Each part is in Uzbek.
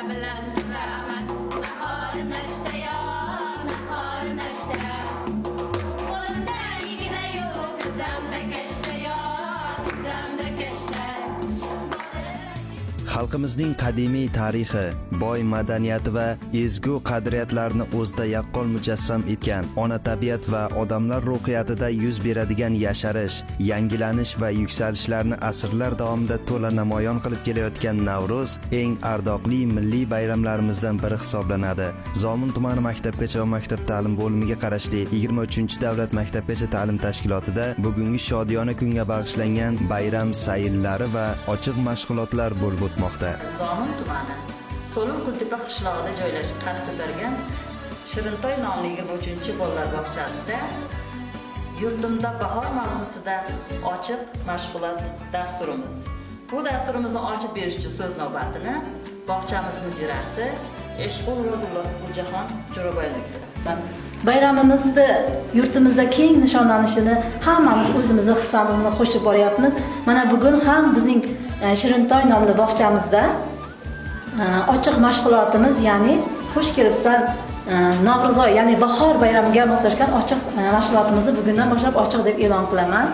bilan turaman. Nahor nashta yo, nahor nashta. Qo'limda igna yo'q, tizzamda kashta yo, tizzamda kashta. Xalqimizning qadimiy tarixi, boy madaniyati va ezgu qadriyatlarni o'zida yaqqol mujassam etgan ona tabiat va odamlar ruhiyatida yuz beradigan yasharish, yangilanish va yuksalishlarni asrlar davomida to'la namoyon qilib kelayotgan Navro'z eng ardoqli milliy bayramlarimizdan biri hisoblanadi. Zomin tumani maktabgacha va maktab ta'lim bo'limiga qarashli 23 davlat maktabgacha ta'lim tashkilotida bugungi shodiyona kunga bag'ishlangan bayram sayillari va ochiq mashg'ulotlar bo'lib o'tmoqda. Zomin tumani So'lim Kultepa qishlog'ida joylashib qad ko'targan Shirintoy nomli 23 bolalar bog'chasida Yurtimda bahor mavzusida ochiq mashg'ulot dasturimiz. Bu dasturimizni ochib berish uchun so'z navbatini bog'chamiz mudirasi Eshqululloh Jahon Jo'raboyevaga beramiz. Bayramimizni yurtimizda keng nishonlanishini hammamiz o'zimizning hissamizni qo'shib boryapmiz. Mana bugun ham bizning Shirintoy nomli bog'chamizda ochiq mashg'ulotimiz, ya'ni xush kelibsan Navro'z oyi, ya'ni bahor bayramiga moslashgan ochiq mashg'ulotimizni bugundan boshlab ochiq deb e'lon qilaman.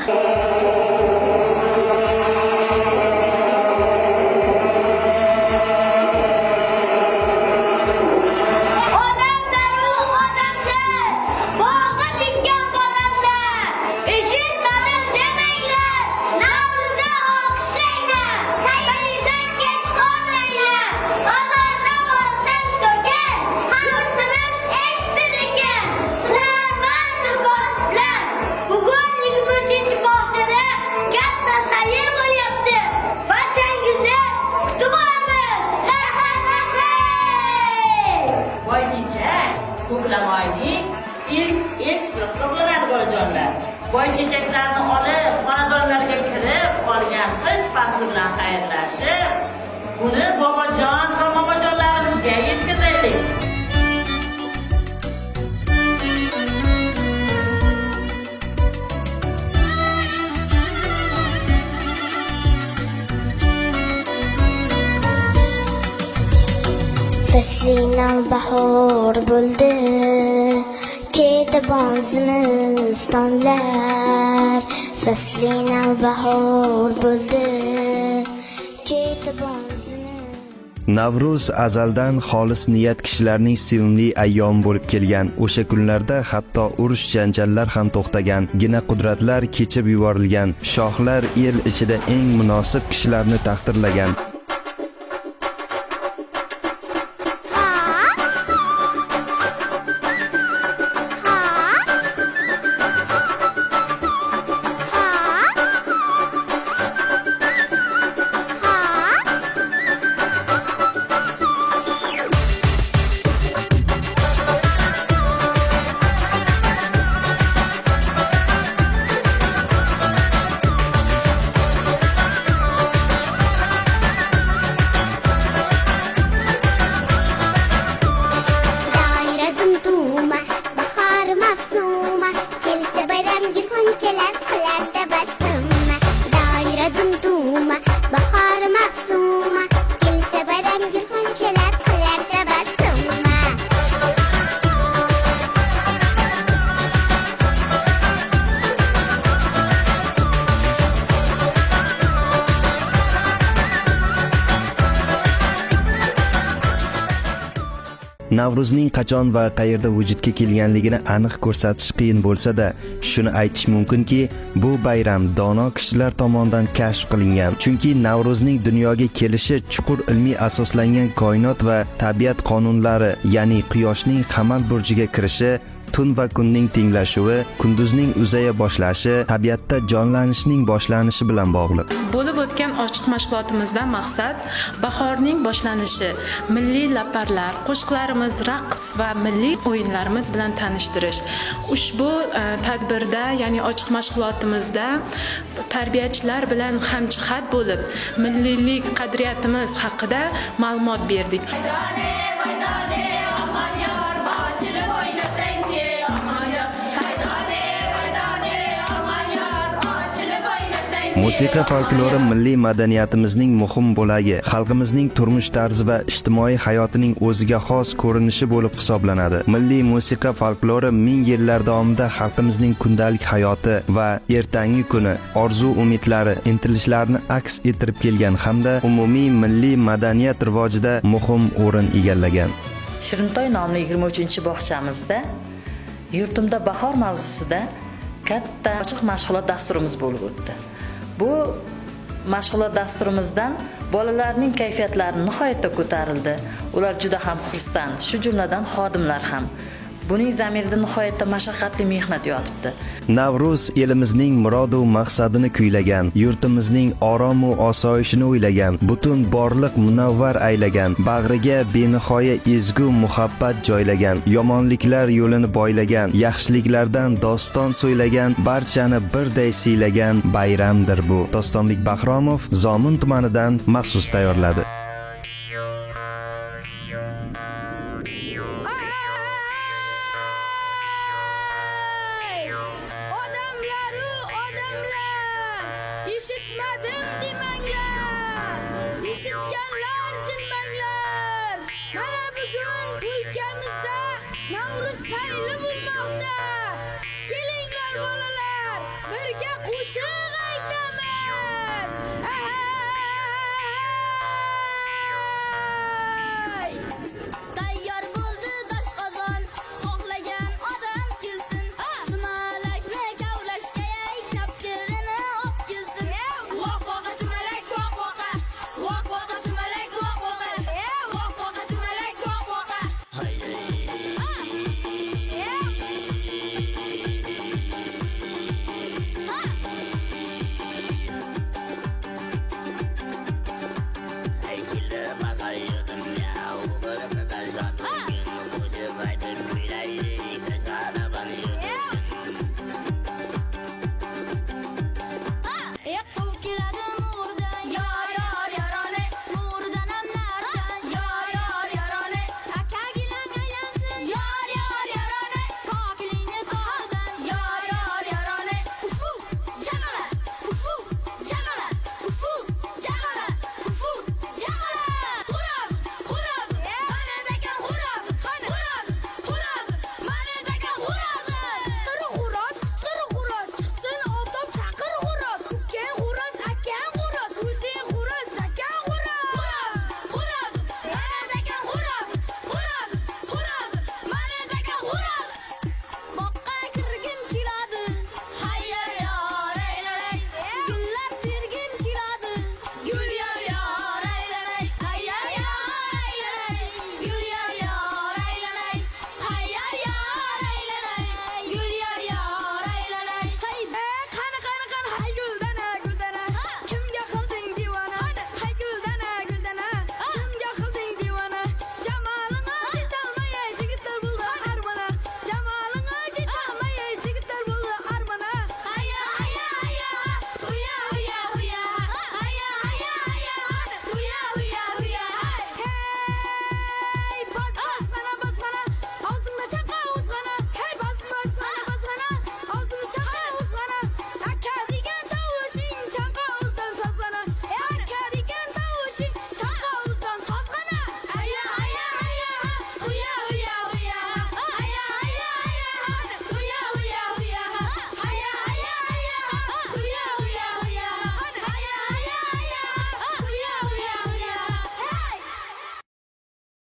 Ko'klamoyning ilk elchisi hisoblanadi bolajonlar. Boy chechaklarni olib, xonadonlarga kirib, qolgan qish fasli bilan xayrlashib, buni bobojon va momojonlarimizga yetkazaylik. Faslinam bahor bo'ldi, ketibon zimistonlar. Faslinam bahor bo'ldi, ketibon zimistonlar. Navro'z azaldan xolis niyat kishilarning sevimli ayyom bo'lib kelgan. O'sha kunlarda hatto urush janjallar ham to'xtagan, gina qudratlar kechib yuborilgan, shohlar el ichida eng munosib kishilarni taqdirlagan. Navro'zning qachon va qayerda vujudga kelganligini aniq ko'rsatish qiyin bo'lsa-da, shuni aytish mumkinki, bu bayram dono kishilar tomonidan kashf qilingan. Chunki Navro'zning dunyoga kelishi chuqur ilmiy asoslangan koinot va tabiat qonunlari, ya'ni quyoshning qamal burjiga kirishi, tun va kunning tenglashuvi, kunduzning uzaya boshlashi, tabiatda jonlanishning boshlanishi bilan bog'liq. Bo'lib o'tgan ochiq mashg'ulotimizdan maqsad bahorning boshlanishi, milliy laparlar, qo'shiqlarimiz, raqs va milliy o'yinlarimiz bilan tanishtirish. Ushbu tadbirda, ya'ni ochiq mashg'ulotimizda tarbiyachilar bilan hamjihat bo'lib, milliylik qadriyatimiz haqida ma'lumot berdik. Musiqa folklori milliy madaniyatimizning muhim bo'lagi, xalqimizning turmush tarzi va ijtimoiy hayotining o'ziga xos ko'rinishi bo'lib hisoblanadi. Milliy musiqa folklori ming yillar davomida xalqimizning kundalik hayoti va ertangi kuni orzu-umidlari, intilishlarni aks ettirib kelgan hamda umumiy milliy madaniyat rivojida muhim o'rin egallagan. Shirintoy nomli 23-bog'chamizda yurtimda bahor mavzusida katta ochiq mashg'ulot dasturimiz bo'lib o'tdi. Bu mashg'ulot dasturimizdan bolalarning kayfiyatlari nihoyatda ko'tarildi. Ular juda ham xursand, shu jumladan xodimlar ham. Buning zamirida nihoyatda mashaqqatli mehnat yotibdi. Navruz elimizning murod va maqsadini kuylagan, yurtimizning orom va osoyishini o'ylagan, butun borliq munavvar aylagan, bag'riga benihoya ezgu muhabbat joylagan, yomonliklar yo'lini boylagan, yaxshiliklardan doston so'ylagan, barchani birday siylagan bayramdir bu. Dostonbek Bahromov Zomin tumanidan maxsus tayyorladi.